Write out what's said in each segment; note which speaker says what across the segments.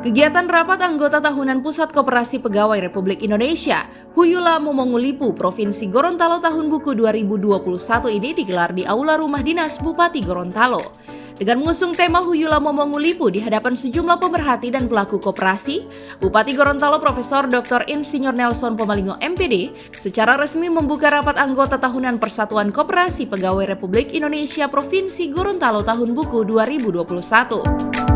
Speaker 1: Kegiatan rapat anggota tahunan Pusat Koperasi Pegawai Republik Indonesia, Huyula Momongulipu, Provinsi Gorontalo tahun buku 2021 ini digelar di Aula Rumah Dinas Bupati Gorontalo. Dengan mengusung tema Huyula Momongulipu di hadapan sejumlah pemerhati dan pelaku koperasi, Bupati Gorontalo Profesor Dr. Insinyur Nelson Pomalingo MPD secara resmi membuka rapat anggota tahunan Persatuan Koperasi Pegawai Republik Indonesia Provinsi Gorontalo tahun buku 2021.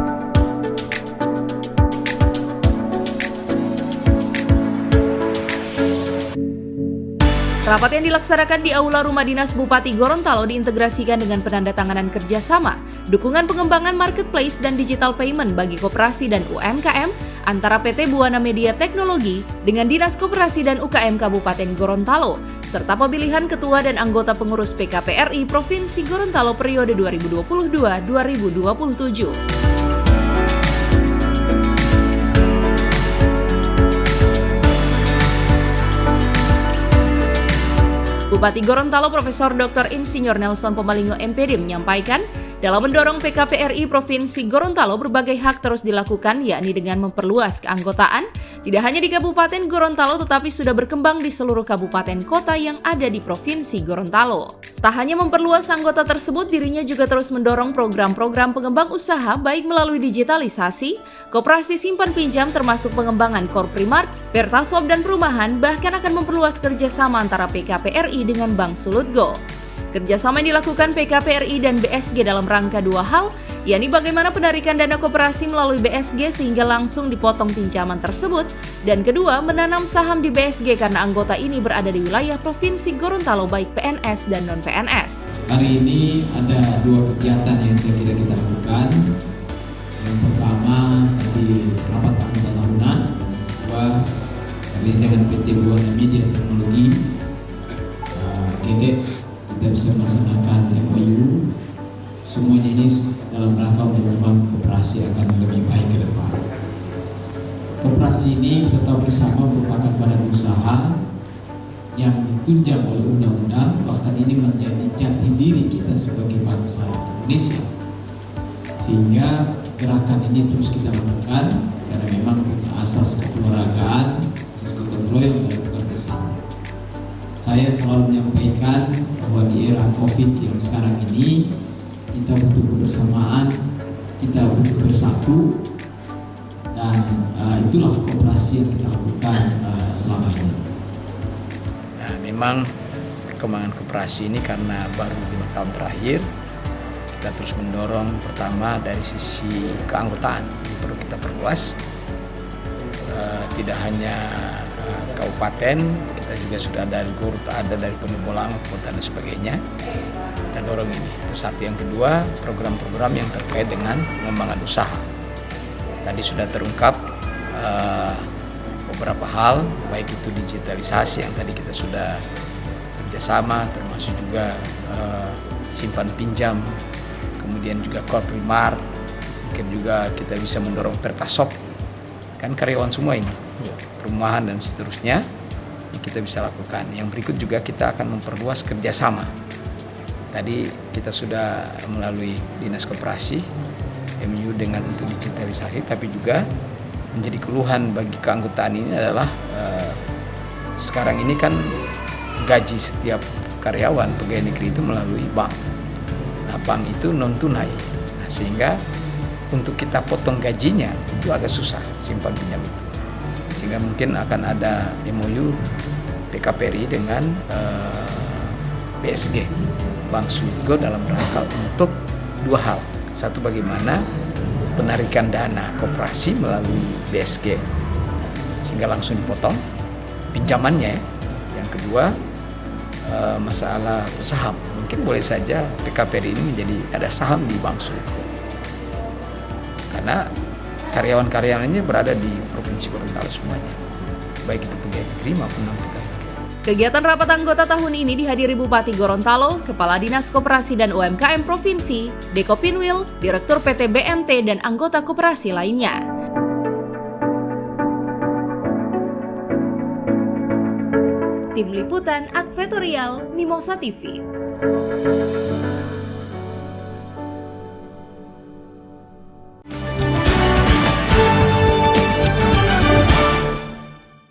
Speaker 1: Rapat yang dilaksanakan di Aula Rumah Dinas Bupati Gorontalo diintegrasikan dengan penandatanganan kerjasama, dukungan pengembangan marketplace dan digital payment bagi koperasi dan UMKM antara PT Buana Media Teknologi dengan Dinas Koperasi dan UKM Kabupaten Gorontalo, serta pemilihan ketua dan anggota pengurus PKPRI Provinsi Gorontalo periode 2022-2027. Bupati Gorontalo Profesor Dr. Insinyur Nelson Pomalingo MPD menyampaikan, dalam mendorong PKPRI Provinsi Gorontalo berbagai hak terus dilakukan, yakni dengan memperluas keanggotaan, tidak hanya di Kabupaten Gorontalo tetapi sudah berkembang di seluruh kabupaten kota yang ada di Provinsi Gorontalo. Tak hanya memperluas anggota tersebut, dirinya juga terus mendorong program-program pengembang usaha baik melalui digitalisasi, koperasi simpan pinjam termasuk pengembangan Korprimark, Pertasop dan perumahan, bahkan akan memperluas kerjasama antara PKPRI dengan Bank Sulutgo. Kerjasama yang dilakukan PKPRI dan BSG dalam rangka dua hal, yakni bagaimana penarikan dana koperasi melalui BSG sehingga langsung dipotong pinjaman tersebut, dan kedua, menanam saham di BSG karena anggota ini berada di wilayah Provinsi Gorontalo baik PNS dan non-PNS.
Speaker 2: Hari ini ada dua kegiatan yang saya kira kita lakukan. Yang pertama tadi rapat anggota tahunan, kedua hari ini dengan PT Buana Media Teknologi, kita bisa melaksanakan MOU. Semuanya ini dalam rangka untuk membangun koperasi akan lebih baik ke depan. Koperasi ini kita tahu bersama merupakan badan usaha yang ditunjang oleh undang-undang, bahkan ini menjadi jati diri kita sebagai bangsa Indonesia. Sehingga gerakan ini terus kita lakukan karena memang punya asas kekeluargaan, asas gotong royong yang bukan bersama. Saya selalu menyampaikan bahwa di era COVID yang sekarang ini kita butuh kebersamaan, kita butuh bersatu, dan itulah koperasi yang kita lakukan selama ini.
Speaker 3: Nah, memang perkembangan koperasi ini karena baru 5 tahun terakhir, kita terus mendorong pertama dari sisi keanggotaan, perlu kita perluas, tidak hanya kabupaten, kita juga sudah dari Gurut, ada dari Penibolang, kota dan sebagainya. Kita dorong ini. Itu satu. Yang kedua, program-program yang terkait dengan pengembangan usaha. Tadi sudah terungkap beberapa hal, baik itu digitalisasi yang tadi kita sudah kerjasama, termasuk juga simpan pinjam, kemudian juga Korprimark, mungkin juga kita bisa mendorong Pertasop, kan karyawan semua ini, perumahan dan seterusnya, kita bisa lakukan. Yang berikut juga kita akan memperluas kerjasama. Tadi kita sudah melalui Dinas Koperasi MU dengan untuk digitalisasi, tapi juga menjadi keluhan bagi keanggotaan ini adalah sekarang ini kan gaji setiap karyawan pegawai negeri itu melalui bank. Nah, bank itu non tunai. Nah, sehingga untuk kita potong gajinya itu agak susah simpan pinjam itu. Sehingga mungkin akan ada MOU PKPRI dengan BSG, Bank Sulutgo, dalam rangka untuk dua hal. Satu, bagaimana penarikan dana koperasi melalui BSG sehingga langsung dipotong pinjamannya. Yang kedua, masalah saham. Mungkin boleh saja PKPRI ini menjadi ada saham di Bank Sulutgo, karena karyawan-karyawannya berada di Provinsi Gorontalo semuanya, baik itu pegawai negeri maupun non-pegawai negeri.
Speaker 1: Kegiatan rapat anggota tahun ini dihadiri Bupati Gorontalo, Kepala Dinas Koperasi dan UMKM Provinsi, Deko Pinwil, Direktur PT BMT, dan anggota koperasi lainnya. Tim Liputan Advertorial Mimosa TV.